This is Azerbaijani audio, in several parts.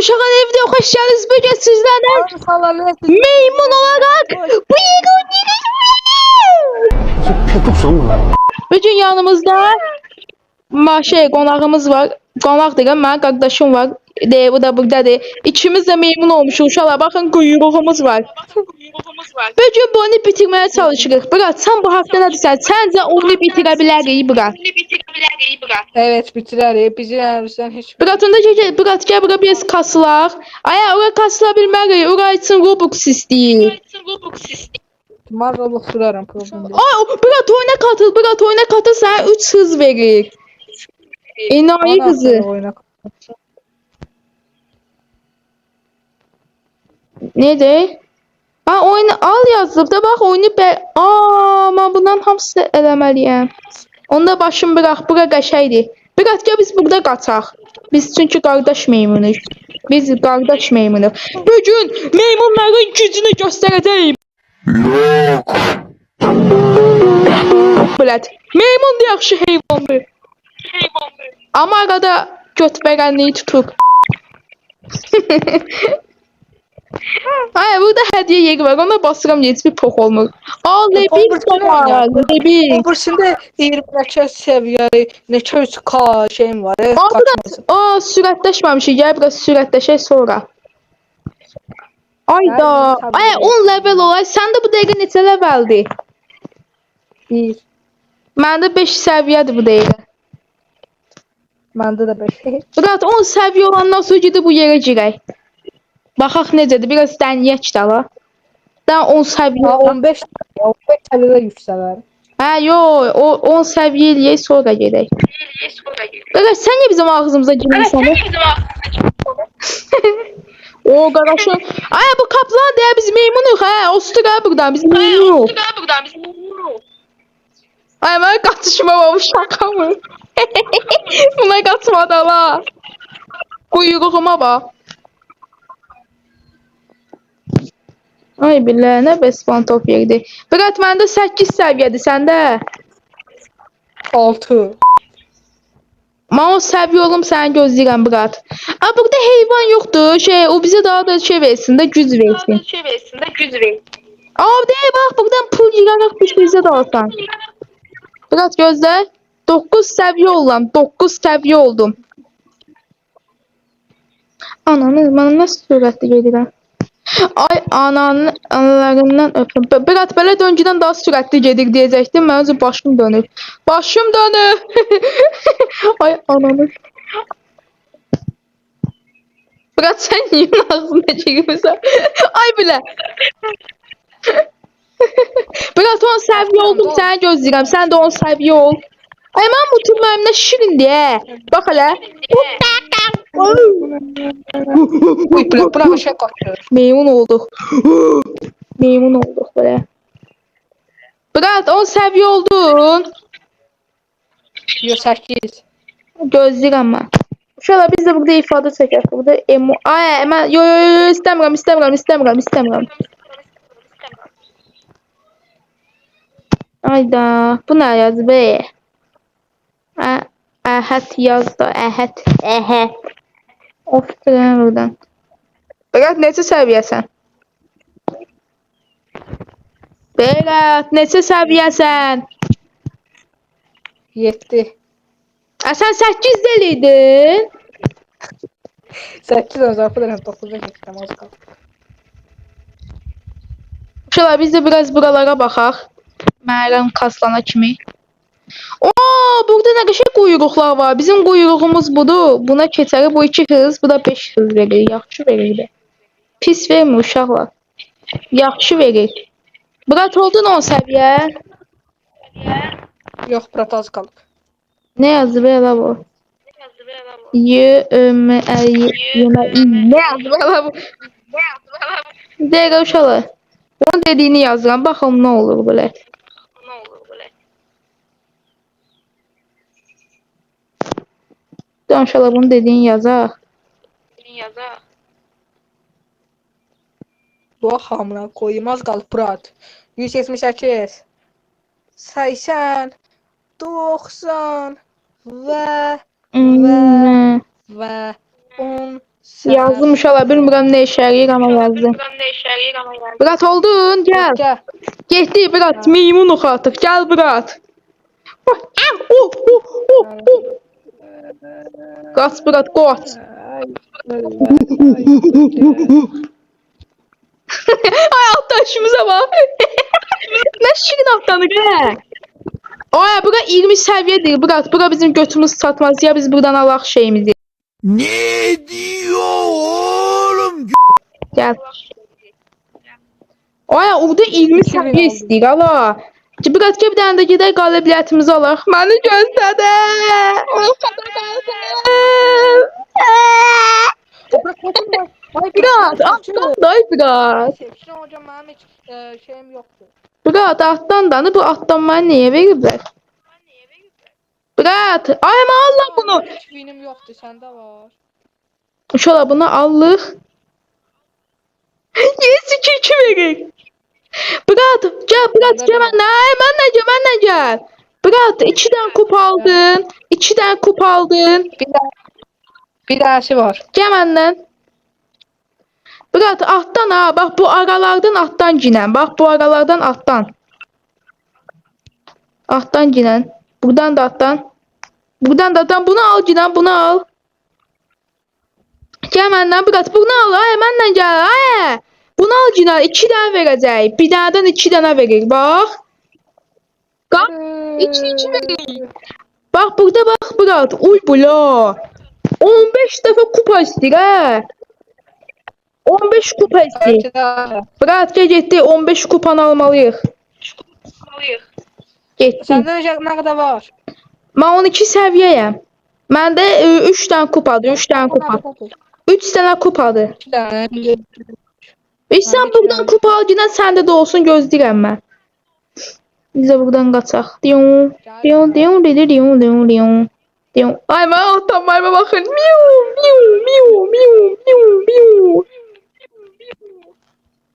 uşaqlar evdə xoş gəldiniz. Bu gün sizlərlə meymun olaraq bu bugün yanımızda qonağımız var. Qonaq deyirəm, mənim qardaşım var. Bu da buradadır. İkimiz də meymun olmuşuq uşaqlar. Baxın quyruğumuz var. Bugün bunu bitirməyə çalışırıq. Bırak, sən bu haqda nə deyirsən? Səncə onu bitirə bilərik, bırak. Evet, bitirərik. Bizi yanımızdan heç Bırak, onda gəl bura biz kasılaq. Aya, ora kasıla bilmərik. Ora üçün Robux istəyir. var Roblox sürərəm, problem deyil. Ay, bırak oyuna katıl. Bırak oyuna katıl, sana 3 hız verir. Enayi Bana kızı. atır oyuna. Nedir? Ha, oyunu al yazıb da bax oyunu mən bundan hamısını eləməliyəm. Onda başım bırak, bura qəşəydir. Bırak gəl biz burada qaçaq. Biz çünki qardaş meymunuyuz. Biz qardaş meymunuyuz. Bugün meymunların gücünü göstərəcəyim. Yok. Bülət, meymun da yaxşı heyvandır. Amma arada göt verənliyi tutuq. Ay, burada hədiyyə yeri var. Ona basıram, heç bir pox olmur. Al, lebik var. Lebik. Obursunda 20 səviyyəli neçə 3K şeyim var. Sürətləşməmişik. Gəl biraz sürətləşək sonra. Ayda. Ay, 10 level olay. Səndə bu dəqiqə neçə leveldir? 1. Məndə 5 səviyyədir bu dəqiqə. Məndə də 5. Bırak, 10 səviyyə olandan sonra gidib bu yerə girək. Baxaq necədir, biraz dəniyək də la. Daha 10 səviyyə. 15 səviyyə yüksələr. Hə, yox, o 10 səviyyə eləyək, sonra gedək. Qardaş, sən niyə bizim ağzımıza girmirsən? O, qardaşım. Ay, bu kaplan deyə biz meymunuq, hə, ostu qal buradan, biz meymunuq. Ay, mən qaçışma olmuş, şaka mı? Buna qaçmadı la. Quyruğuma bax. Ay billah, nə bəs pantop yerdir. Bırak, məndə 8 səviyyədir, səndə? 6. Mən o səviyyə olum, səni gözləyirəm, bırak. Aa, burada heyvan yoxdur, o bizə daha da şey versin də, güc versin. Aa, deyək, bax, buradan pul yığaraq bir bizə də alsan. Bırak, gözlə. 9 səviyyə oldum, 9 səviyyə oldum. Ananı, mən nə sürətli gedirəm. Ay, analarından öpüm. Bırak, belə döngüdən daha sürətli gedir deyəcəkdim. Mən özü başım dönür. Başım dönür. Ay, ananı. Bırak, sən niyə ağzına girmirsən? Ay, bilə. Bırak, 10 səviyyə oldum, səni gözləyirəm. Sən də 10 səviyyə ol. Ay, mən bu tür mənimlə şirindir, hə. Bax hələ. Uy, bura şey qaçır. Meymun olduq. Meymun olduq belə. Bırak, 10 səviyyə oldun. Yo, 8. Gözləyirəm mən. Uşaqlar, biz də burada ifadə çəkək. Burada emo... Ay, mən... Yo, istəmirəm. Ayda, bu nə yazı be? Əhət yaz da, əhət. Of, gələn buradan. Berat, neçə səviyyəsən? Berat, neçə səviyyəsən? 7. Sən 8 deliydin? 8 zarfı da 9'a geçtim az kaldı. Uşaqlar, biz də biraz buralara baxaq. Mənim kaslana kimi. Burada nə qəşəng quyruqlar var. Bizim quyruğumuz budur. Buna keçəri bu 2 hız, bu da 5 hız verir. Yaxşı verir. Pis vermir uşaqlar. Yaxşı verir. Bırak, oldun 10 səviyyə. Yox, bırak az qalıb. Nə yazdı belə bu? Ne yazdı belə bu? Dəqiqə uşaqlar. Onun dediyini yazıram. Baxalım nə olur belə. İnşallah bunu dediğin yazaq. Bu hamına koyayım az qalıb bırak. 178. 80. 90. Və 10 Yazdım uşaqlar, bilmirəm nə işə yarayır amma yazdım. Bırat oldun, gəl. Gel. Getdi Bırat, meymun oxu atıq. Gəl Bırat. Qaç Bırat, qaç. Ay altdan işimizə bax. Nə şirin altdanır hə. Ay bura 20 səviyyədir Bırat. Bura bizim götümüz çatmaz ya biz buradan alaq şeyimizi. Ne diyor oğlum? Gəl. Ay orada 20 səviyyə istəyir ala. Bırat ki bir dənə də gedək qalibiyyətimizi alaq. Məni göstədə. Bırat altdan day Bırat. Seçkin hocam benim hiç şeyim yoktu. Bırat altdan da bu atlanmayı niyə veriblər? Bırat ay ama Allah bunu. Hiç winim yoktu, sende var. Uşaqlar bunu allıq. Yes 2-2 verir. Bırat gel Bırat gel mənlə gel. Bırat 2 dənə kup aldın. 2 dənə kup aldın. Bir tanesi var. Gel məndən. Bırat altdan ha bak bu aralardan alttan ginən. Bak bu aralardan alttan. Alttan ginən. Buradan da alttan. Buradan da alttan bunu al ginən bunu al. Gel məndən Bırat bunu al ay mənlə gel ay. Bunu al ginən 2 dənə verəcək. Bir dənədən 2 dənə verir bax. Bax 2 verir. Bak burada bak Bırat. Uy bula. 15 dəfə kupa istəyir hə. 15 kupa istəyir. Bırat gel getdi 15 kupanı almalıyıq. Getdi. Sende ne kadar var? Mən 12 səviyyəyəm. Məndə 3 dənə kupadır, 3 dənə kupa. 3 dənə kupadır. 2 tane. Sən buradan kupa al ginən səndə də olsun gözləyirəm mən. Biz də buradan qaçaq. Diyon. Ay mən altdan baxın.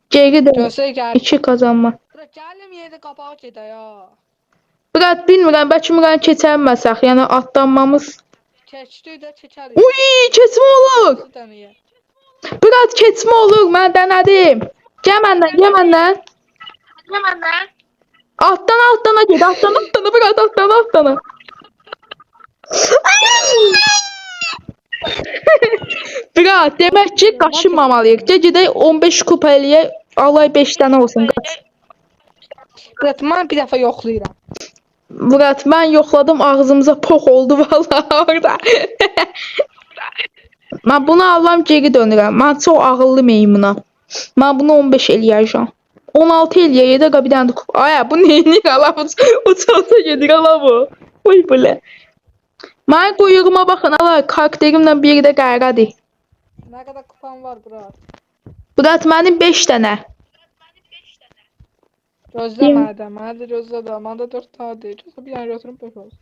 Geri də Göster gel. 2 kazanma. Bırak gelim yerde kapağı çede ya. Bırat bilmirəm, bəlkə buradan keçəməsək, yəni atlanmamız. Keçti de çeker. Uy, keçmə olur. Bir tane ye. Bırat keçmə olur, mən dənədim. Gəl məndən. Altdan get, altdan Bırat, altdan. Bırat, demək ki, qaşınmamalıyıq. Gedək 15 kupa eləyək, alay 5 dənə olsun. Qaç. Bırak ben bir defa yoklayacağım. Bırat, mən yoxladım, ağzımıza pox oldu vallahi orada. Mən bunu alıram, geri dönürəm. Mən çox ağıllı meymunam. Mən bunu 15 eləyəcəm. 16 eləyək də bir dənə də kupa. Ay, bu neyini ala bu? Uçalsa gedir ala bu. Uy belə. Mən quyruğuma baxın, ala karakterimlə bir də qayradır. Ne kadar kupan var Bırak? Bırat, mənim 5 dənə. Gözlemeden. Hadi gözledim. Bende 4 tane değil. Bir tane götürüp 5 olsun.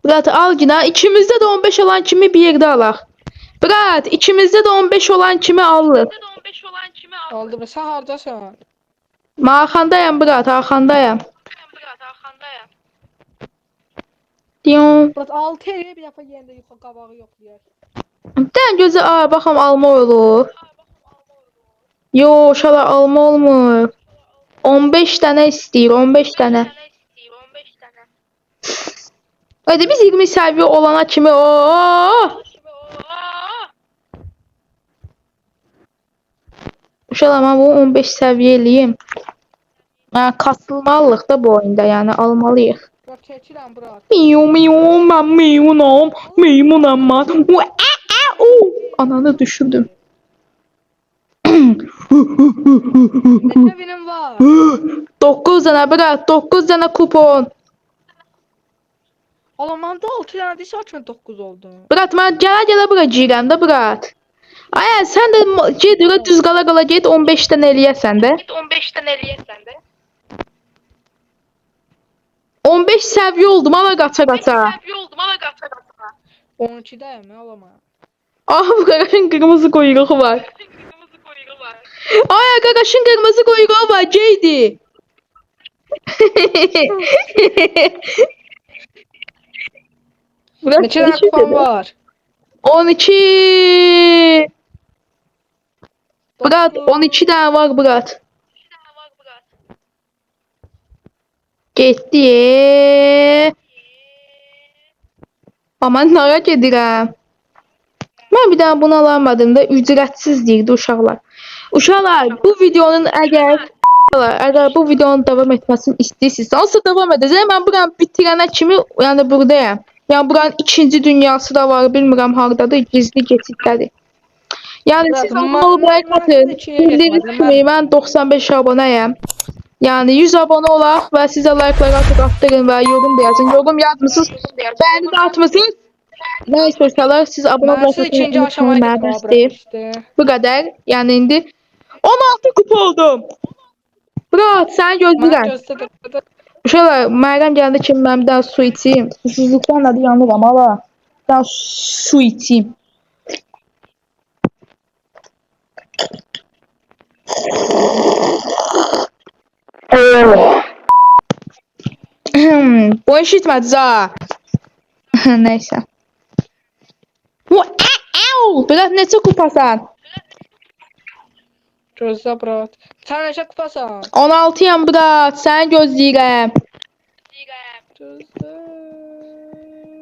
Bırat, al günah. İkimizdə də 15 olan kimi bir yerdə alaq. Bırat, ikimizdə də 15 olan kimi alır. Oldu mu? Sen harcasın. Mən arxandayam Bırat, arxandayam. Diyon. Bırak 6 ele bir defa yerinde yukarı kabağı yoklayar. Dən gözə baxam alma olur. Yo, şala alma olmur. 15 dənə istəyir, 15 dənə. Hadi biz 20 səviyyə olana kimi Uşaqlar, mən bunu 15 səviyyə eləyim. Yəni, kasılmalıyıq da bu oyunda, yəni almalıyıq. Bırak çekilən Bırak. Mən meymunam mən. Ananı düşürdüm. Neçə benim var? 9 dənə Bırat, 9 dənə kupon. Alamanda 6 tane diş açma 9 oldu. Bırat, mən gələ bura girəm də Bırat. Ay, sən də get, düz qala get 15 dənə eləyəsən də. 15 səviyyə oldum, ala qaça. 12'deyim ya alama. Ah, bu qaqaşın qırmızı quyruğu var. Ay, qaqaşın qırmızı quyruğu var, geydi. Neçə tane kupam var? 12. Brat 12 tane var brat. Getdi. Aman nara gedirəm. Mən bir daha bunu alamadım da ücretsiz deyirdi uşaqlar. Uşaqlar bu videonun əgər bu videonun davam etməsini istəyirsinizsə, olsa davam edəcək. Mən buranı bitirənə kimi yəni buradayım. Yəni buranın ikinci dünyası da var, bilmirəm hardadır, gizli keçidləri. Yəni siz abunə olub like atın. Bildiyiniz kimi mən 95 abunəyəm. Yəni 100 abunə olaq və sizə like'ları atıb atdırın və yorum da yazın. Yorum yazmısınız, bəyəni də atmısınız. Nə istiyorsalar siz abunə olmayı ikinci aşamaya unutmayın. Bu qədər. Yəni indi 16 kupa oldum. Brat, səni gözləyirəm. Uşaqlar, Məryəm gələndə kimi mən bir daha su içeyim. Susuzluqdan da yanıram ala. Bir daha su içeyim. Bu eşitmədiniz ha. Neyse. Brat neçə kupasan? Gözlə brat. Sən neçə kupasan? 16'yam brat, səni gözləyirəm. Gözlə.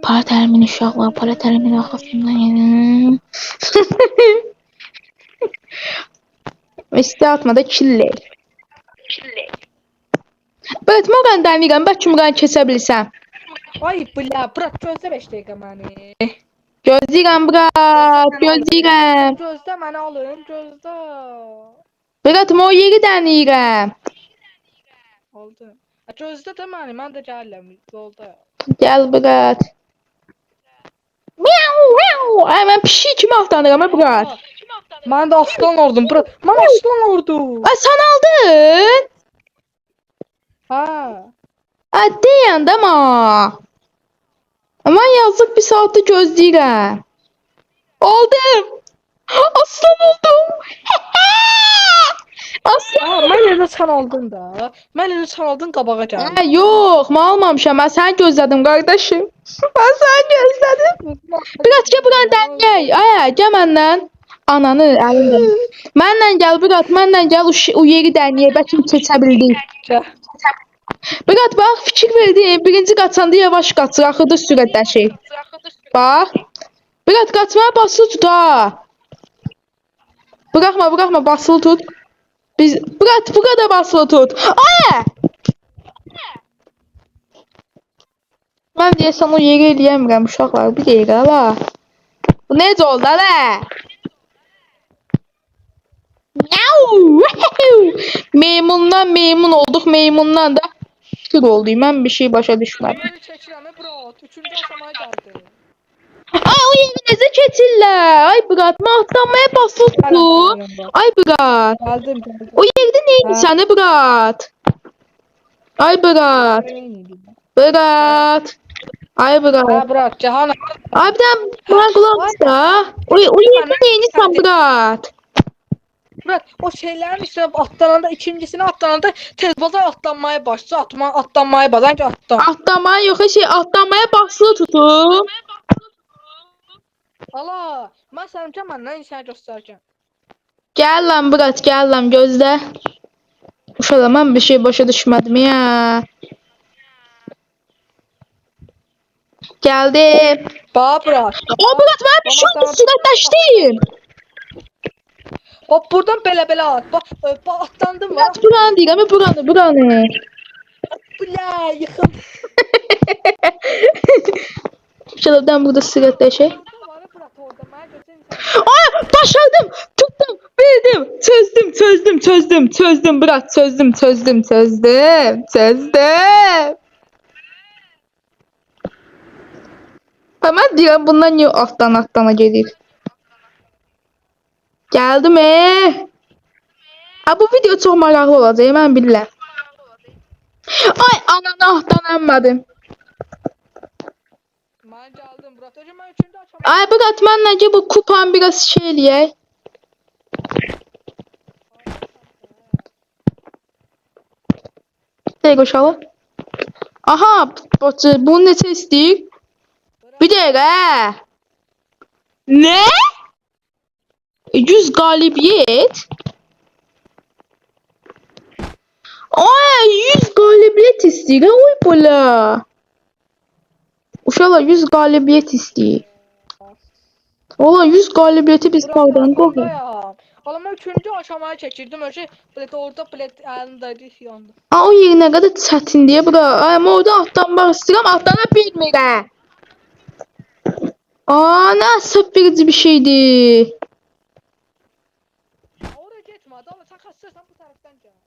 Para təmin uşaqlar, para təmin axafımdan yedim. İstə atmada killer. Brat, Muğan dənirəm, bəlkə Muğan keçə bilsəm. Ay bля, brat gözlə 5 dəqiqə məni. Gözləyirəm brat, gözləyirəm. Gözlə məni alın, gözlə. Brat, o yeri dənirəm. Oldu. Gözlə də məni, mən də gəlirəm yolda. Gəl brat. Miau, miau. Ay, mən pişik kimi atlanıram brat. Mən də aslan oldum, brat. Mən aslan oldum. Ay, sən aldın? Ha. Ay, deyən də ma. Mən yazıq bir saatdə gözləyirəm. Oldum. Aslan oldum. Aslan. Ha, mən elə sən aldın da. Mən elə sən aldın qabağa gəldim. Hə, yox, mən almamışam. Mən səni gözlədim qardaşım. Mən səni gözlədim. Brat, gəl buranı dənləyək. Ay, gəl məndən. Ananı əlində. Mənlə gəl brat, mənlə gəl o yeri dənləyək. Bəlkə keçə bildik. Gəl. Brat, bax, fikir verdim. Birinci qaçanda yavaş qaçır, axırda sürətləşir. Bax. Brat, qaçmaya basılı tut ha. Bıraxma, basılı tut. Brat, bu kadar basılı tut. Ay! Mən deyəsən o yeri eləyəmirəm uşaqlar. Bir yerə ala. Bu necə oldu ala? Meymundan meymun olduk. Meymundan da şükür oldu. Mən bir şey başa düşmədim. Məni çəkirəm brat. 3-cü aşamaya gəldim. Ay, o yeri necə keçirlər? Ay brat, atlanmaya basılı tutun. Ay brat. Gəldim. O yerdə neydi səni brat? Ay brat. Brat. Ay brat. Ha brat, Cahan. Ay bir dənə bana qulaq as da. O yerdə neyini sən brat? Brat, o şeylərin üstünə atlananda, ikincisini atlananda tez bazar atlanmaya başla, atlanmaya bazar ki atlan. Atlamaya yox, atlamaya basılı tutun. Ala, mən sənimkən məndən sənə göstərəcəm. Gəl lan brat, gəl lan gözlə. Uşaqlar, mən bir şey başa düşmədim ya. Gəldim. Bax brat. O brat, mən bir şey oldu, sürətləşdim. Bax buradan belə at. Bax atlandım var. Brat, buranı deyirəm, buranı. Bля, yıxıldım. Şuradan burada sürətləşək. Ay, başardım, tuttum, bildim, çözdüm brat, çözdüm. Mən deyirəm, bundan niyə altdan gedir? Gəldim bu video çox maraqlı olacaq, mən bilirəm. Ay, ananı altdan ənmədim. Mən gəldim brat, hocam mən 3-cü açam. Ay brat, mənlə ki bu kupan biraz şey eləyək. Dəqiqə uşaqlar. Aha, bunu neçə istəyir? Bir dəqiqə. Nə? 100 qalibiyyət? Ay 100 qalibiyyət istəyir. Oy bula. Uşaqlar 100 qalibiyyət istəyir. Ola 100 qalibiyyəti biz Burak bağdan qoyuq. telefondayım. Oğlum ben 3. aşamaya çekirdim. Önce bilet orada bilet elimdeydi yandı. Aa, o yer nə qədər çətin deyə bura. Ay, amma oradan atlanmaq istəyirəm, atlana bilmirəm. Aa, nə əsəb verici bir şeydir. Oraya geçme adam. Sen kaçırsan bu taraftan gel.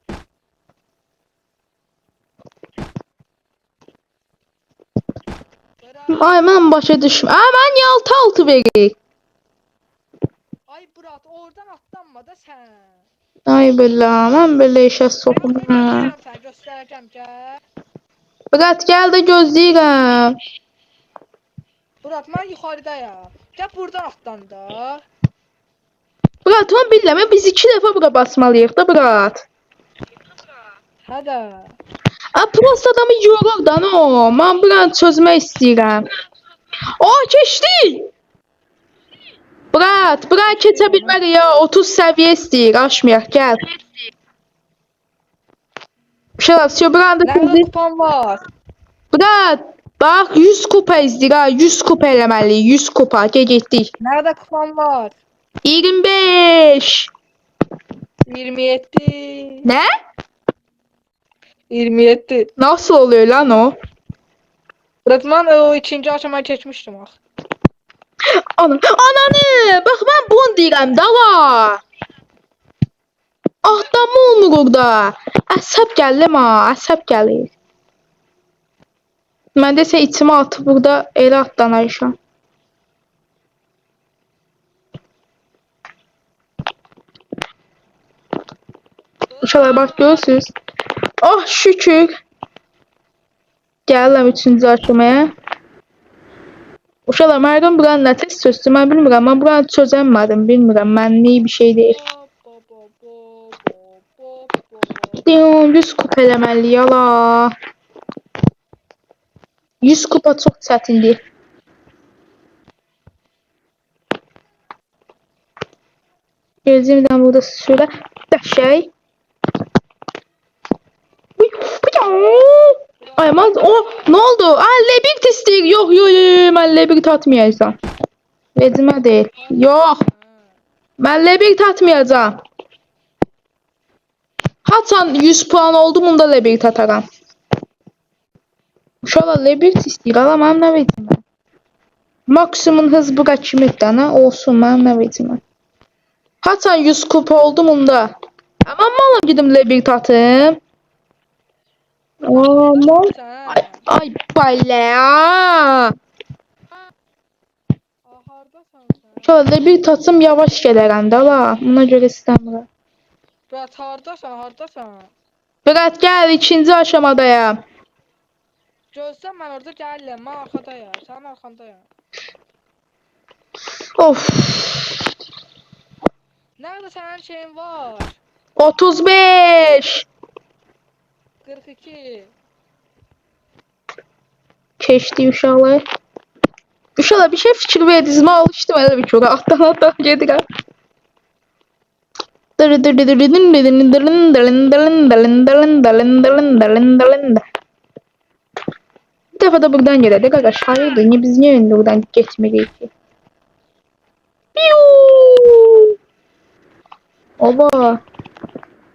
Berat. Ay, mən başa düşmürəm. Aa, mən niyə 6-6 verir? Ay Burak oradan atlanma da sen. Ay belə, mən belə işə soxulmam. Göstereceğim sen göstereceğim gel. Bırat, gəl də gözləyirəm. Burak ben yukarıdayım. Gel buradan atlan da. Bırat, mən bilmirəm, biz 2 dəfə bura basmalıyıq da, Bırat. Hadi. Aa, prost adamı yorur da, no. Mən buranı çözmək istəyirəm. Aa, keçdik. Bırat, bura keçə bilmərik ya. 30 səviyyə istəyir, aşmayaq, gəl. Uşaqlar, все, buranı da Nerede çözək. kupon var? Bırat, bax 100 kupa istəyir ha. 100 kupa eləməliyik. 100 kupa. Getdik. Nerede kupon var? 25. 27. Nə? 27. Nasıl oluyor lan o? Burak ben o 2. aşamaya geçmiştim bak. Ananı! Bax mən bunu deyirəm, dala. Ahdamı olmur orada. Əsəb gəlir ha, əsəb gəlir. Mən desə içimə atıb burada elə atlanayışam. Uşaqlar bax görürsünüz. Oh şükür. Gəlirəm 3-cü aşamaya. Uşaqlar mənim buranın nə tez çözdü mən bilmirəm. Mən buranı çözəmədim, bilmirəm. Mənlik bir şey deyil. 100 kupa eləməliyik ala. 100 kupa çox çətindir. Gözümdən burada şöyle dəşək. Ay aman o ne oldu? Aa, Lebirт istəyir. Yox, yox, yox, mən Lebirт atmayacağam. Vecimə deyil. Yox. Mən Lebirт atmayacağam. Haçan 100 puan oldu, bunda Lebirт ataram. Uşaqlar Lebirт istəyir, ala mənim nə vecimə? Maksimum hız bura kimi dənə olsun, mənim nə vecimə? Haçan 100 kupa oldu bunda. Aman malım gidim Lebirт atım. Aman. Ay bala. Şöyle bir tatsım yavaş gələrəm də la. Buna görə istəmirəm. Burak hardasan? Bırat gəl, 2-ci aşamadayım. Gözlem ben orada gəlirəm, mən arxadayım, sənin arxandayım. Of. Nerede senin şeyin var? 35. 42. Keçdi uşaqlar. Uşaqlar bir şey fikir verdinizmə alışdım elə bir kora. Atdan gedirəm. Bir dəfə də buradan gedək. Qardaş, hayırdır? Niyə biz niyə indi buradan getmirik ki? Oba.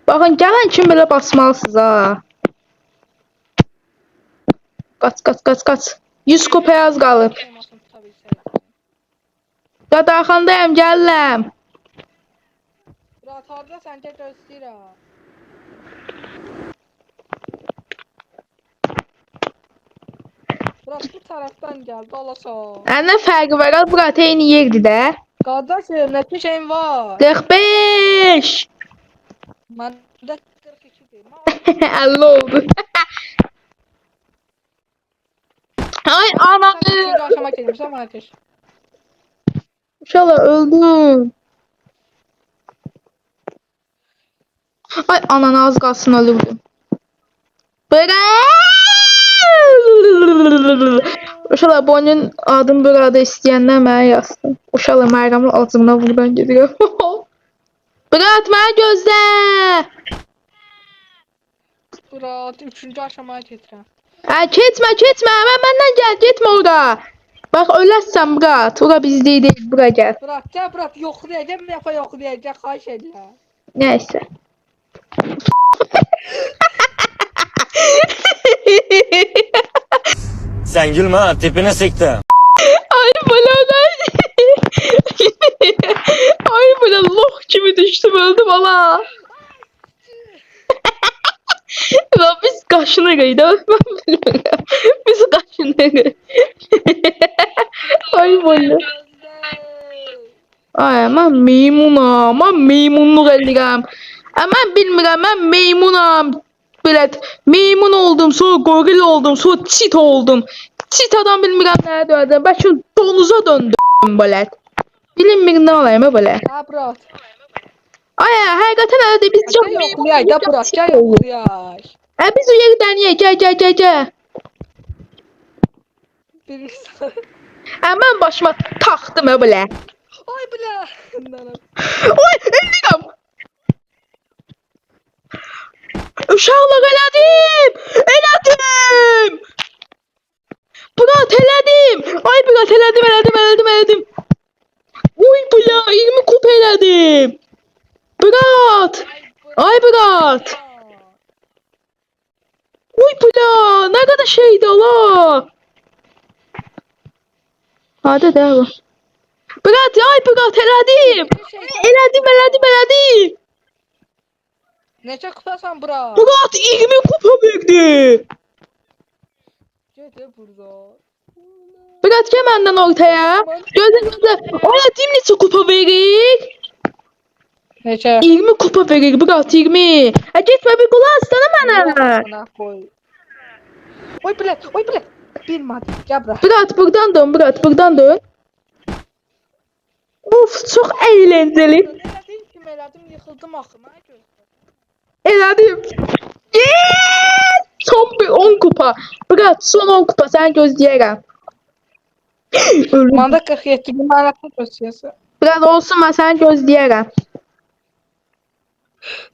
Baxın, gələn kim belə basmalısınız ha. Qaç. 100 kupaya az qalıb. Elmasını tuta bilsəydim. Qadarxandayım, gəlirəm. Burak harda səncə gözləyirəm. Burak bu taraftan gel, dalasan. Nə fərqi var? Bura eyni yerdir də. Qardaşım, nə şeyin var? 45. Məndə 42 deyil. 50 oldu. Ay ananı. Üçüncü aşama gelmişəm, mənə keş. Uşaqlar öldüm. Ay ananı az qalsın ölürdüm. Uşaqlar bu oyunun adını burada istəyənlər mənə yazsın. Uşaqlar Məryəmin acımına buradan gedirəm. Bırat mənə gözlə. Murat, üçüncü aşamaya getirəm. Keçmə, keçmə. Hemen benden gel. Gitme orada. Bak ölərsən Murat. Ora bizde değil. Buraya gel. Murat, gəl Murat, yoxlayacaq, bir dəfə yoxlayacaq, xahiş edirəm. Neyse. Sen gülme ha, tipine siktim. Ay bana. Ay bana loh gibi düştüm öldüm valla. Lan biz kaşına gaydı. Biz kaşına gaydı. Ay bana. Ay mən meymunam. Mən meymunluq eləyirəm. Mən bilmirəm, mən meymunam. Belə meymun oldum, sonra goril oldum, sonra çit oldum. Çitadan bilmirəm nəyə döndüm. Bəlkə donuza döndüm belə. Bilinmir nə olayım belə. Ha Murat, Ay, həqiqətən elə də biz çox gəl yoxlayaq, gəl Murat, gəl yoxlayaq. Biz o yeri dəniyək. Gəl. Bilirsən. Mən başıma taxdım belə. Ay bilə. Oy, eləyirəm. Uşaqlıq elədim. Murat elədim. Ay Murat elədim. Oy bula 20 kup elədim. Murat. Ay Murat. Oy bula nə qədər şeydi ola. Hadi de bu. Murat elədim. Elədim. Neçə kupasan Murat? Murat 20 kupa verdi. Gedə burada. Murat gel benden ortaya. Gözle. Elədim neçə kupa verir? Neçə? 20 kupa verir Murat 20. Gitme bir kulağı astana bana. Amına koy. Oy bilə. Bilmədim. Gəl bura. Buradan dön. Uf çok eğlenceli. Elədim kim elədim, yıxıldım axı. Mənə göz. Elədim. Yes! Son bir 10 kupa. Murat son 10 kupa sen gözleyerek. Öldüm. Manda 47 bin manatını göstərsə. Murat olsun ben sen gözleyerek.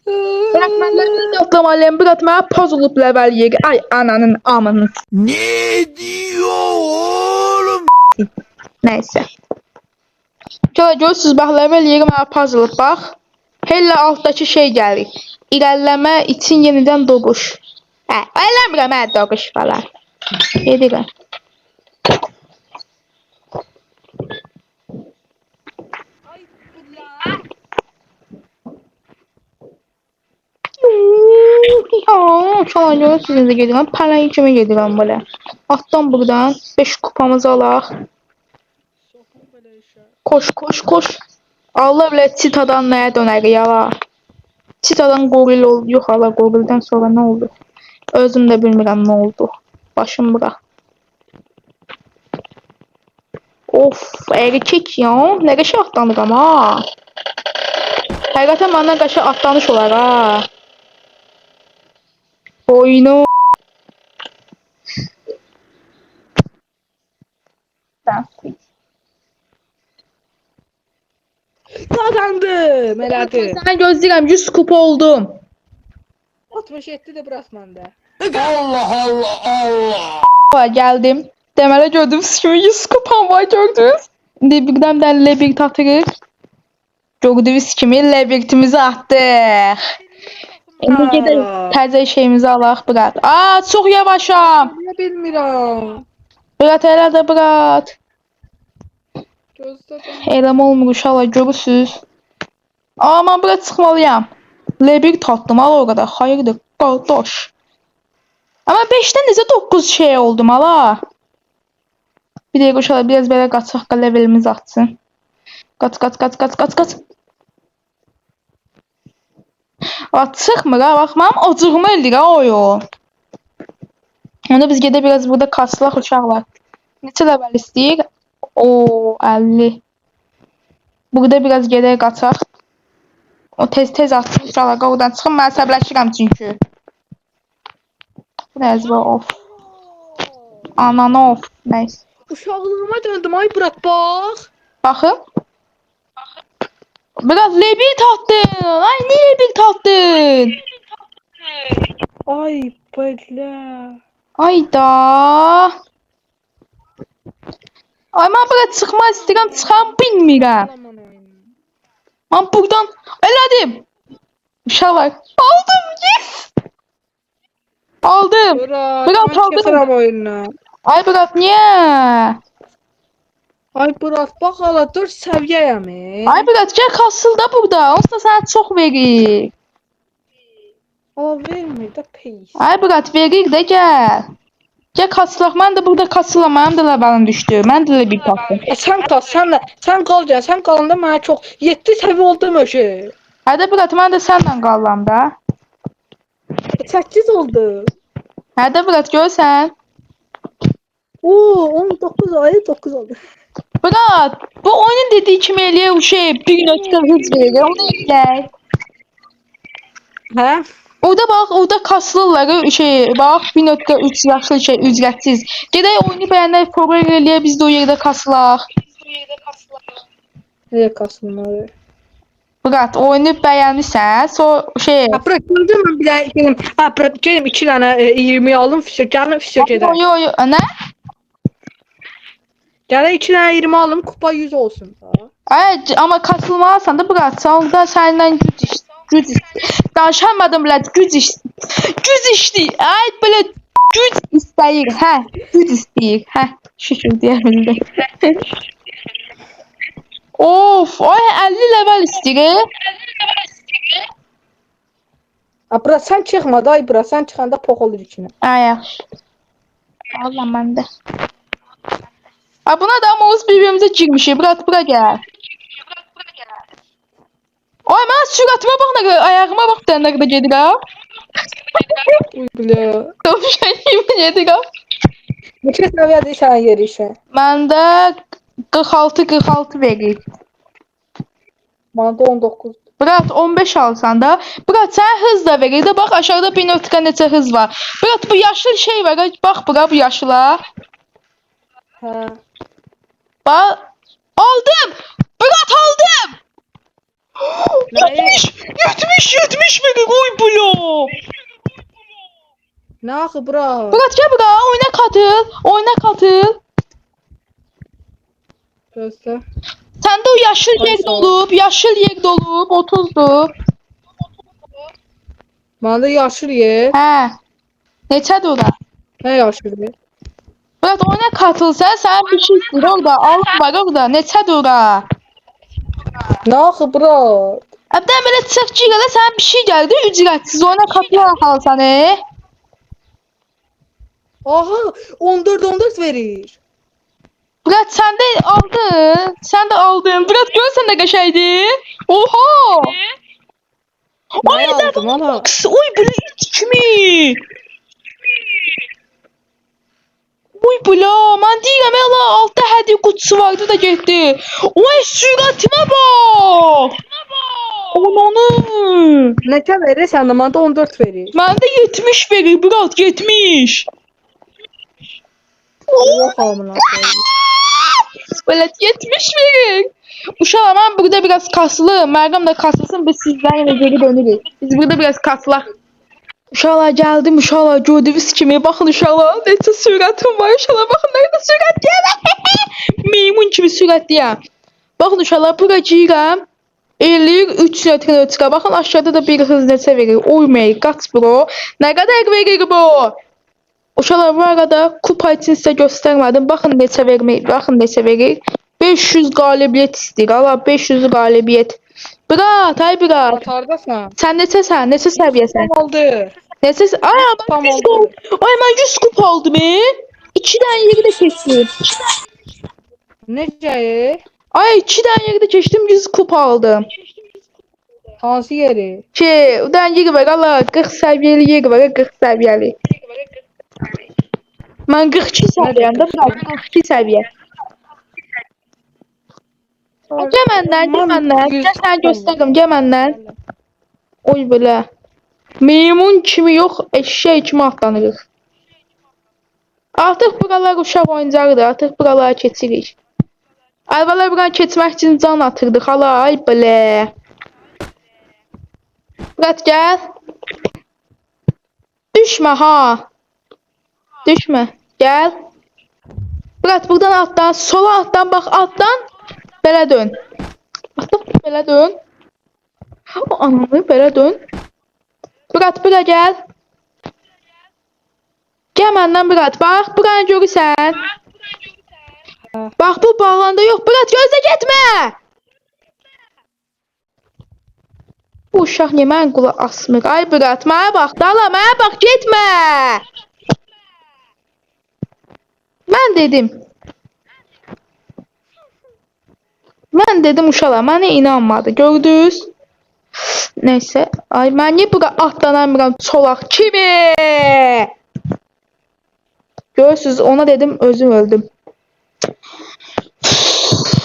Murat ben de yoklamalıyım. Murat bana pozulup level yeri. Ay ananın amının. Ne diyor oğlum? Neyse. Görürsünüz bax level yeri mənə puzzle bax. Hella altdakı şey gəlir. İlerleme için yeniden doğuş. Eləmirəm doğuş falan. Gedirəm. Ay bilə. Şu an görürsünüz də gedirəm. Pələng kimi gedirəm belə. Atdan buradan 5 kupamızı alaq. Soxum belə işə. Koş. Allah bilə çitadan nəyə dönər ya. Çitadan goril oldu. Yox hala gorildən sonra nə oldu? Özüm də bilmirəm nə oldu. Başım bura. Of, erkek ya. Nə qəşə atlanıram ha. Həqiqətən məndən qəşə atlanış olar ha. Oyunu. Qazandım, elədi. Sən gözləyirəm 100 kupa oldum. 67 də Murat məndə. Geldim. Deməli gördüyünüz kimi 100 kupam var gördünüz. İndi birdən L1 atırıq. Gördüyünüz kimi L1'imizi atdıq. İndi gedək təzə şeyimizi alaq Murat. Çox yavaşam. Niyə bilmirəm. Murat elədə Murat. Gözlədim. Eləmə olmur uşaqlar görürsüz. Mən bura çıxmalıyam. L1 tatdım al o qədər. Hayırdır qardaş. Ama 5'ten necə 9 şey oldum hala. Bir de uşaqlar biraz belə qaçaq da levelimiz artsın. Qaç. Çıxmır ha bax mənim acığımı eləyir ha oyun. Onda biz gedə biraz burada kasılaq uşaqlar. Neçə level istəyir? Oo 50. Burada biraz gedək qaçaq. O tez atsın uşaqlar oradan çıxın mən əsəbləşirəm çünki. Bu da yazılı of. Ananı of. Neyse. Uşaqlığıma döndüm ay Murat bax. Baxın. Biraz L1 tattın. Ay niye L1 tattın? Ay belə. Ayda. Ay mən bura çıxmaq istəyirəm, çıxam bilmirəm. Aman oyunu. Mən buradan elədim. Uşaqlar. Aldım. Yes. Aldım. Bırak, Bırak, mən aldım. çıxıram oyundan. Ay Berat niye? Ay Burak, bax hala 4 səviyyəyəm. Ay Berat gel kasıl da burada. Olsa sana çok verir. Hala vermir də pis. Ay Berat verir de gel. Gel kasılaq. Mən də burada kasılam. Mənim də labanım düşdü. Mən də bir tapdım. Sən qal, sən qal gəl. Sən qalanda mənə çox 7 səviyyə oldum öşü. Hadi Berat mən də səninlə qalıram da. 8 oldu. Hadi Berat görsən. Oo, 19 ay 9 oldu. Berat bu oyunun dediği kimi eləyə o şey 1.0 hız verir. Onu elə. Hə? Orada bak, orada kasılırlar şey, bak 1.3 yaşlı şey ücretsiz. Gedək oyunu bəyənək, program eləyə biz də o yerdə kasılaq. Nereye kasımları? Berat oyunu bəyənirsən, şey. Ha bırak gördün mü bir daha gelin. Ha bırak gelin 2 tane 20 aldım fişek. Gelin fişek eder. Yo, nə? Gelin 2 tane 20 aldım kupa 100 olsun. Ay, amma kasılmalısan da Berat, salda səndən güc danışamadım belə güc işləyir. Ay belə güc istəyir, hə, güc istəyir, hə. Şükür deyə bildim. Of, ay 50 level istəyir. Ha bırak sen çıkma dayı bırak sen çıkanda pok olur içine. Ay yaxşı. Allah məndə. Ay buna da ama biz birbirimizə girmişik. Berat bura gəl. Ay mən sürətimə bax nə qədər, ayağıma bax da nə qədər gedirəm. Uy bile. Dövüşən kimi gedirəm. Neçə səviyyədə işə yeri işə? Məndə 46 verir. Bana da 19. Berat 15 alsan da. Berat sən hız da verir də. Bax aşağıda 1.0 neçə hız var. Berat bu yaşıl şey var. Bax bura bu yaşıla. Hə. Bax. Aldım. Berat aldım. Neyi? 70 verir. Oy bula. Ne akı bırak? Berat gel bura. Oyuna katıl. Oyuna katıl. Göster. Səndə o yaşıl yer sağ ol. dolub. Yaşıl yer dolub. 30'dur. Bana da yaşıl yer. Hə. Neçədir ora? Ne yaşıl yer? Berat oyuna katılsan sən bir şey istəyir orada. Alın var orada. Neçədir ora? Ne akı bırak? Əbdən belə çıx ki, gələ sən bir şey gəldi ücretsiz. Oyuna katılaraq alsan, Aha 14 verir. Berat sən də aldın. Sən də aldın. Berat görsən nə qəşəngdir. Oha! Ne aldım ama? Oy belə it kimi. Oy bula, mən deyirəm elə altda hədiyyə qutusu vardı da getdi. Oy sürətimə bax. Ananı. Neçə verir sen de bana da 14 verir. Məndə 70 verir Berat, 70. Yok amına koyayım. Böyle 70 verir. Uşaqlar mən burada biraz kaslı, Məryəm də kasılsın, biz sizlərlə geri dönürük. Biz burada biraz kaslaq. Uşaqlar gəldim, uşaqlar gördüyünüz kimi, baxın uşaqlar, necə sürətim var, uşaqlar baxın nə qədər sürət deyəm. Meymun kimi sürətliyəm. Baxın uşaqlar, bura girəm, eləyir 3 nötrə, baxın aşağıda da bir hız neçə verir. Oymay, qaç bro, nə qədər verir bu? Uşaqlar bu arada kupa için sizə göstərmədim. Baxın neçə vermək, baxın neçə verir. 500 qalibiyyət istəyir. Allah 500 qalibiyyət. Berat, ay Berat. Qatardasan. Sən neçəsən? Neçə səviyyəsən? Tam oldu. Neçə? Ay, mən Tam 100 oldu. Ay, mən 100 kupa aldım. 2 dənə yeri də keçdim. Necə? Ay, 2 dənə yeri də keçdim, 100 kupa aldım. Hansı yeri? O dənə yeri var. Allah 40 səviyyəli yeri var, 40 səviyyəli. Mən 42 səviyyəmdə, Berat, 42 səviyyə. Gəl məndən, gəl məndən. Gəl sənə göstərim, gəl məndən. Oy belə. Meymun kimi yox, eşşək kimi atlanırıq. Artıq buralar uşaq oyuncağıdır, artıq buralara keçirik. Ayvalar buradan keçmək üçün can atırdıq, hala, ay belə. Berat gəl. düşme ha. Düşme. Gel. Murat buradan alttan, sola alttan bak alttan. Belə dön. Alttan belə dön. Ananı belə dön. Murat bura gel. Gel məndən Murat. Bak buranı görürsən. Bak bu bağlanda yok. Murat gözlə getmə. Bu uşaq niyə mənim qulaq asmır? Ay Murat mənə bax. Dala mənə bax getmə. Mən dedim. Mən dedim uşaqlar, mənə inanmadı. Gördünüz? Neyse. Ay mən niyə bura atlanamıram çolaq kimi? Görürsünüz ona dedim özüm öldüm.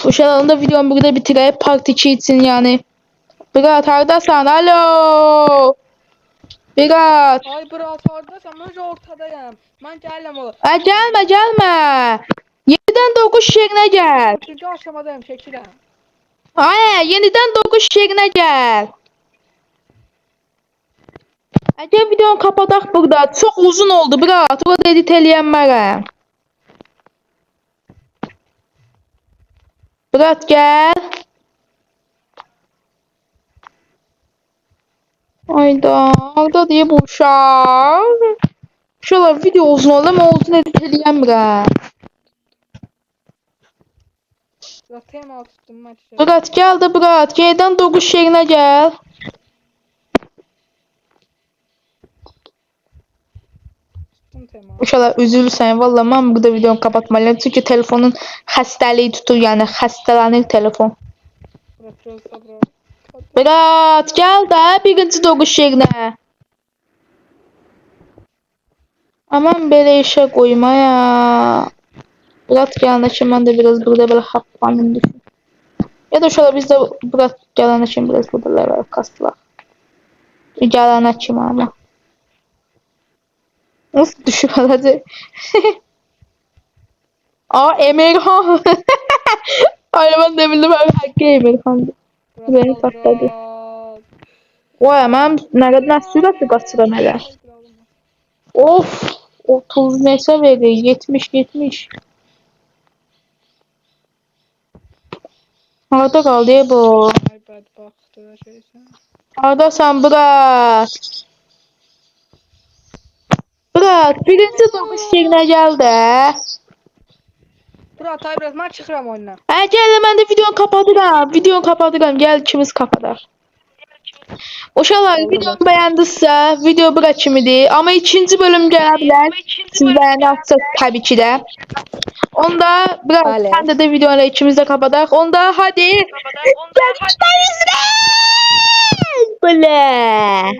Uşaqlar da videomu burada bitirəyim part 2 için yani. Berat hardasan? Alo. Berat. Ay Berat hardasan? Mən öz ortadayam. Mən gəlirəm ola. Gelme gelme. 7'den 9 yerine gel. 3-cü aşamadayım, çəkirəm. Ay yeniden 9 yerine gel. Gel videonu kapatak burada. Çok uzun oldu Berat. Burada edit eləyənmərəm. Berat gel. Ayda. Orada diye bu uşaq. Uşaqlar video uzun oldu ama uzun edit eləyənmərəm. Berat tema tutdum mən. Berat gel de Berat. 7'den 9 yerine gel. Tutdum tema. Uşaqlar üzülürsən. Vallahi mən burada videonu kapatmalıyım. Çünkü telefonun xəstəliyi tutur yani. Xəstələnir telefon. Berat biraz sabır. Berat gel de birinci doğuş yerine. Aman böyle işe koyma ya. Berat gelene için ben de biraz burada böyle haplanayım düşün. Ya da şöyle biz de Berat gelene için biraz burada level kastılar. Gelene için ama. Nasıl düşüp hadi. Aa Emirhan. Ay ben de bildim abi hakkı Emirhan'dı. Beni patladı. Vay mən nə qədər sürətli qaçıram hələ. Of, 30 neçə verir? 70. Harada qaldı bu? Ay bədbəxtə şeysən. Haradasan Berat? Berat, birinci doğuş yerinə gəl də. Berat, ay Berat, mən çıxıram oyundan. Gəl mən də videonu kapatıram. Gəl ikimiz kapadaq. Uşaqlar videomu beğendinizsə, video bura kimidir. Ama ikinci bölüm gələ bilər. Siz beğendirsiniz tabii ki de. Onda biraz Bəli. sen de videoyla ikimiz de kapadaq. Onda hadi görüşmək üzrə. Böyle.